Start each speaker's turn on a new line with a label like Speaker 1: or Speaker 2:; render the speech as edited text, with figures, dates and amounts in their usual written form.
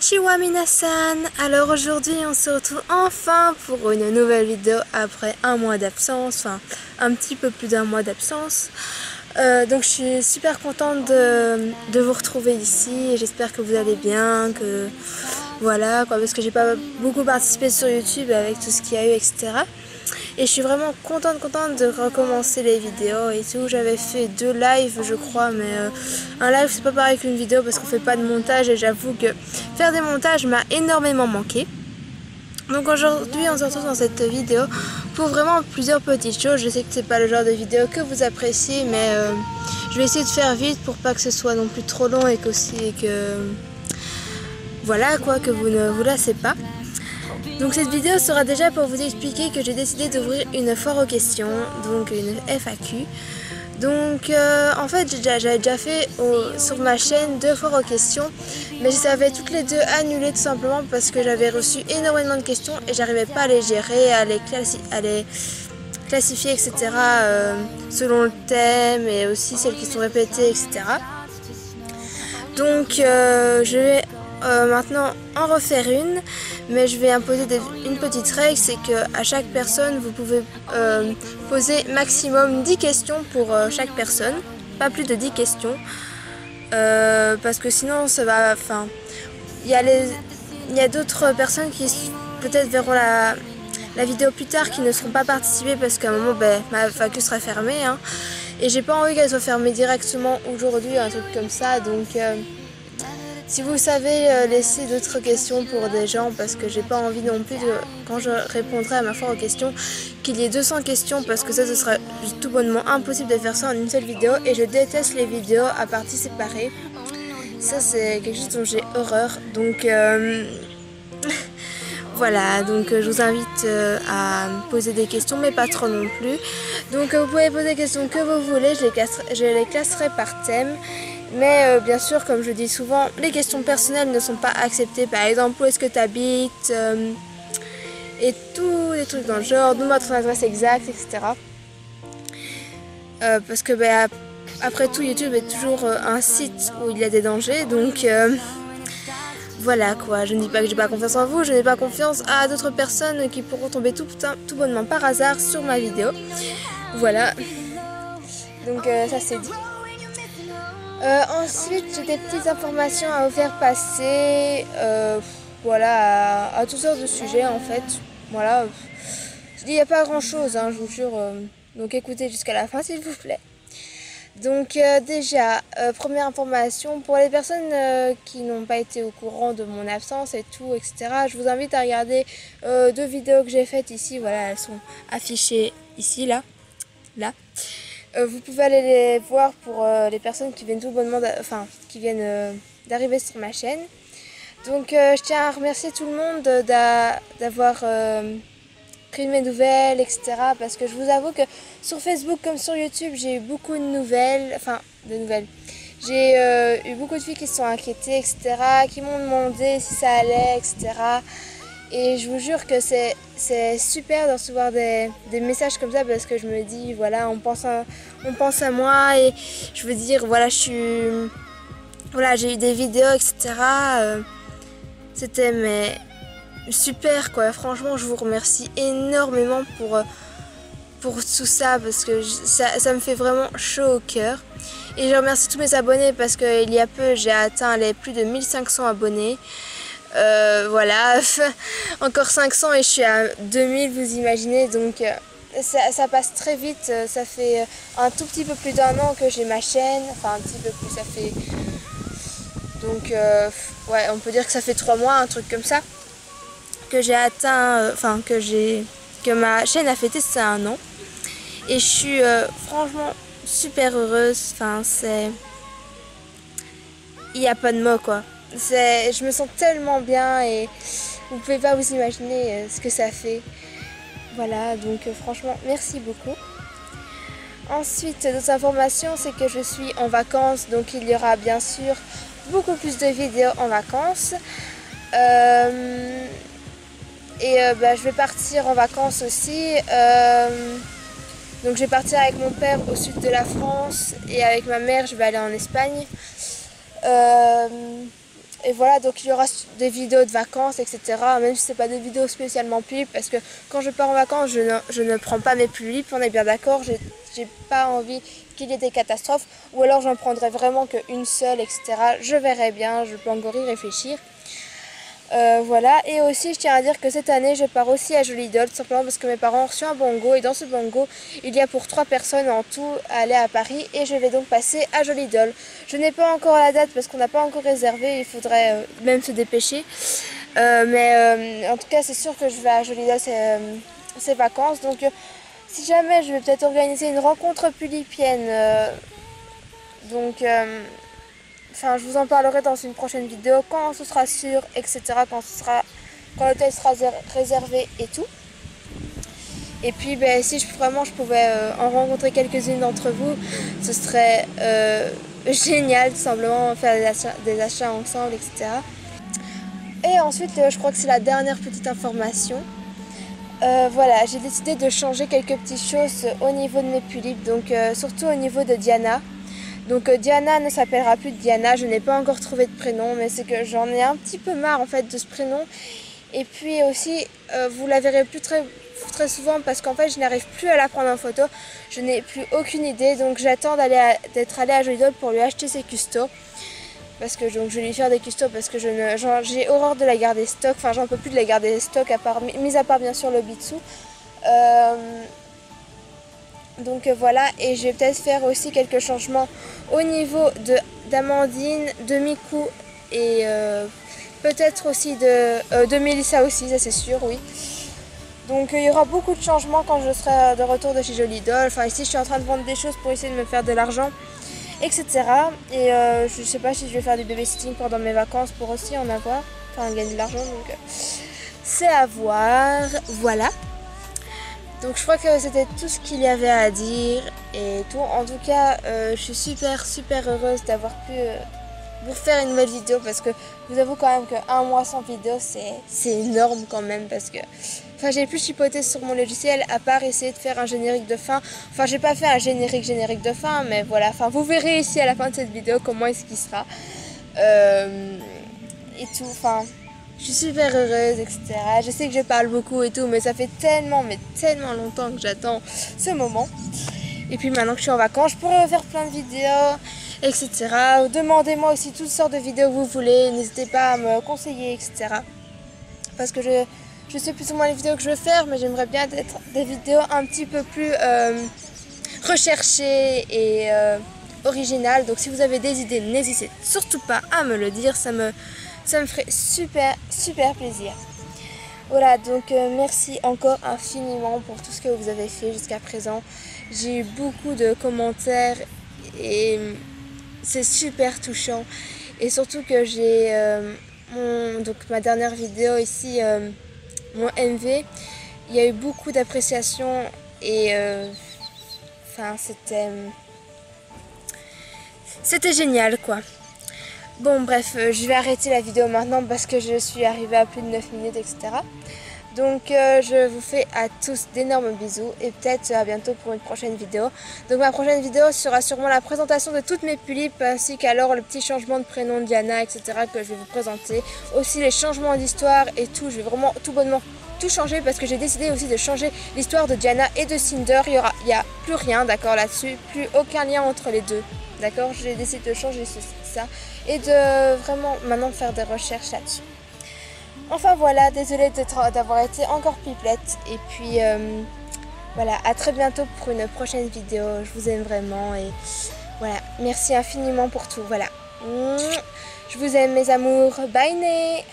Speaker 1: Konnichiwa minasan. Alors aujourd'hui on se retrouve enfin pour une nouvelle vidéo après un mois d'absence, enfin un petit peu plus d'un mois d'absence. Donc je suis super contente de vous retrouver ici. J'espère que vous allez bien, que voilà quoi, parce que j'ai pas beaucoup participé sur YouTube avec tout ce qu'il y a eu, etc. Et je suis vraiment contente de recommencer les vidéos et tout. J'avais fait 2 lives je crois, mais un live c'est pas pareil qu'une vidéo parce qu'on fait pas de montage et j'avoue que faire des montages m'a énormément manqué. Donc aujourd'hui on se retrouve dans cette vidéo pour vraiment plusieurs petites choses. Je sais que c'est pas le genre de vidéo que vous appréciez, mais je vais essayer de faire vite pour pas que ce soit non plus trop long et que voilà quoi, que vous ne vous lassez pas. Donc cette vidéo sera déjà pour vous expliquer que j'ai décidé d'ouvrir une foire aux questions, donc une FAQ. Donc en fait j'avais déjà fait sur ma chaîne 2 foires aux questions, mais je les avais toutes les deux annulées tout simplement parce que j'avais reçu énormément de questions et j'arrivais pas à les gérer, à les classifier, etc. Selon le thème et aussi celles qui sont répétées, etc. Donc je vais maintenant en refaire une, mais je vais imposer une petite règle, c'est que à chaque personne vous pouvez poser maximum 10 questions pour chaque personne, pas plus de 10 questions, parce que sinon ça va, enfin il y a d'autres personnes qui peut-être verront la vidéo plus tard qui ne seront pas participées parce qu'à un moment ma FAQ sera fermée, hein, et j'ai pas envie qu'elle soit fermée directement aujourd'hui, un truc comme ça. Donc si vous savez laisser d'autres questions pour des gens, parce que j'ai pas envie non plus quand je répondrai à ma foire aux questions, qu'il y ait 200 questions, parce que ça ce sera tout bonnement impossible de faire ça en une seule vidéo, et je déteste les vidéos à parties séparées. Ça c'est quelque chose dont j'ai horreur, donc voilà, donc je vous invite à poser des questions, mais pas trop non plus. Donc vous pouvez poser des questions que vous voulez, je les classerai par thème. Mais bien sûr, comme je dis souvent, les questions personnelles ne sont pas acceptées. Par exemple, où est-ce que tu habites, et tous les trucs dans le genre, donne-moi ton adresse exacte, etc. Parce que après tout, YouTube est toujours un site où il y a des dangers. Donc voilà quoi, je ne dis pas que j'ai pas confiance en vous, je n'ai pas confiance à d'autres personnes qui pourront tomber tout bonnement par hasard sur ma vidéo. Voilà, donc ça c'est dit. Ensuite, j'ai des petites informations à vous faire passer, voilà, à toutes sortes de sujets en fait. Voilà, il n'y a pas grand chose, hein, je vous jure, donc écoutez jusqu'à la fin s'il vous plaît. Donc déjà, première information, pour les personnes qui n'ont pas été au courant de mon absence et tout, etc., je vous invite à regarder 2 vidéos que j'ai faites ici, voilà, elles sont affichées ici, là. Vous pouvez aller les voir pour les personnes qui viennent tout bonnement, qui viennent d'arriver sur ma chaîne. Donc je tiens à remercier tout le monde d'avoir pris de mes nouvelles, etc. Parce que je vous avoue que sur Facebook comme sur YouTube, j'ai eu beaucoup de nouvelles, J'ai eu beaucoup de filles qui se sont inquiétées, etc., qui m'ont demandé si ça allait, etc. Et je vous jure que c'est super de recevoir des messages comme ça, parce que je me dis, voilà, on pense à moi, et je veux dire, voilà, voilà, j'ai eu des vidéos, etc. C'était super quoi, franchement je vous remercie énormément pour tout ça, parce que ça me fait vraiment chaud au cœur. Et je remercie tous mes abonnés, parce qu'il y a peu j'ai atteint les plus de 1500 abonnés. Voilà, encore 500 et je suis à 2000, vous imaginez, donc ça passe très vite. Ça fait un tout petit peu plus d'1 an que j'ai ma chaîne, enfin un petit peu plus, ça fait, donc ouais, on peut dire que ça fait 3 mois, un truc comme ça, que j'ai atteint, que ma chaîne a fêté ses 1 an, et je suis franchement super heureuse, il n'y a pas de mots quoi. Je me sens tellement bien et vous pouvez pas vous imaginer ce que ça fait. Voilà, donc franchement merci beaucoup. Ensuite, d'autres informations, c'est que je suis en vacances, donc il y aura bien sûr beaucoup plus de vidéos en vacances. Je vais partir en vacances aussi. Donc je vais partir avec mon père au sud de la France, et avec ma mère je vais aller en Espagne. Et voilà, donc il y aura des vidéos de vacances, etc. Même si c'est pas des vidéos spécialement pulip, parce que quand je pars en vacances, je ne prends pas mes pulip, on est bien d'accord. J'ai pas envie qu'il y ait des catastrophes, ou alors j'en prendrai vraiment qu'une seule, etc. Je verrai bien, je peux encore y réfléchir. Voilà, et aussi je tiens à dire que cette année je pars aussi à Jolydol, tout simplement parce que mes parents ont reçu un bongo, et dans ce bongo il y a pour 3 personnes en tout à aller à Paris, et je vais donc passer à Jolydol. Je n'ai pas encore la date parce qu'on n'a pas encore réservé, il faudrait même se dépêcher, mais en tout cas c'est sûr que je vais à Jolydol ces vacances, donc si jamais je vais peut-être organiser une rencontre pulipienne, enfin, je vous en parlerai dans une prochaine vidéo quand ce sera sûr, etc. Quand l'hôtel sera réservé et tout. Et puis, ben, si je pouvais en rencontrer quelques-unes d'entre vous, ce serait génial, tout simplement, faire des achats ensemble, etc. Et ensuite, je crois que c'est la dernière petite information. Voilà, j'ai décidé de changer quelques petites choses au niveau de mes pulip, donc surtout au niveau de Diana. Donc Diana ne s'appellera plus Diana, je n'ai pas encore trouvé de prénom, mais c'est que j'en ai un petit peu marre en fait de ce prénom. Et puis aussi, vous la verrez plus très souvent parce qu'en fait je n'arrive plus à la prendre en photo, je n'ai plus aucune idée, donc j'attends d'être allée à Jolydol pour lui acheter ses custos. Parce que donc, je vais lui faire des custos parce que j'ai horreur de la garder stock, enfin j'en peux plus de la garder stock, mis à part bien sûr le bitsou. Donc voilà, et je vais peut-être faire aussi quelques changements au niveau d'Amandine, de Miku et peut-être aussi de Mélissa aussi, ça c'est sûr, oui. Donc il y aura beaucoup de changements quand je serai de retour de chez Jolydol. Enfin ici je suis en train de vendre des choses pour essayer de me faire de l'argent, etc. Et je sais pas si je vais faire du babysitting pendant mes vacances pour aussi en avoir, enfin gagner de l'argent, donc c'est à voir, voilà. Donc je crois que c'était tout ce qu'il y avait à dire et tout. En tout cas, je suis super heureuse d'avoir pu vous faire une nouvelle vidéo parce que je vous avoue quand même qu'un mois sans vidéo c'est énorme quand même parce que enfin j'ai plus chipoté sur mon logiciel à part essayer de faire un générique de fin. Enfin j'ai pas fait un générique de fin, mais voilà. Enfin vous verrez ici à la fin de cette vidéo comment est-ce qu'il sera et tout. Enfin. Je suis super heureuse, etc. Je sais que je parle beaucoup et tout, mais ça fait tellement longtemps que j'attends ce moment. Et puis maintenant que je suis en vacances, je pourrais faire plein de vidéos, etc. Demandez-moi aussi toutes sortes de vidéos que vous voulez. N'hésitez pas à me conseiller, etc. Parce que je sais plus ou moins les vidéos que je veux faire, mais j'aimerais bien être des vidéos un petit peu plus recherchées et originales. Donc si vous avez des idées, n'hésitez surtout pas à me le dire, ça me ferait super plaisir. Voilà, donc merci encore infiniment pour tout ce que vous avez fait jusqu'à présent. J'ai eu beaucoup de commentaires et c'est super touchant. Et surtout que j'ai donc ma dernière vidéo ici, mon MV, il y a eu beaucoup d'appréciation et enfin c'était génial quoi. Bon bref, je vais arrêter la vidéo maintenant parce que je suis arrivée à plus de 9 minutes, etc. Donc je vous fais à tous d'énormes bisous et peut-être à bientôt pour une prochaine vidéo. Donc ma prochaine vidéo sera sûrement la présentation de toutes mes pulip ainsi qu'alors le petit changement de prénom de Diana, etc. que je vais vous présenter. Aussi les changements d'histoire et tout, je vais vraiment tout bonnement tout changer parce que j'ai décidé aussi de changer l'histoire de Diana et de Cinder. Il n'y a plus rien, d'accord, là-dessus, plus aucun lien entre les deux. D'accord, j'ai décidé de changer ça et de vraiment maintenant faire des recherches là-dessus. Enfin voilà, désolée d'avoir été encore pipelette. Et puis voilà, à très bientôt pour une prochaine vidéo. Je vous aime vraiment et voilà, merci infiniment pour tout. Voilà, je vous aime mes amours. Bye né.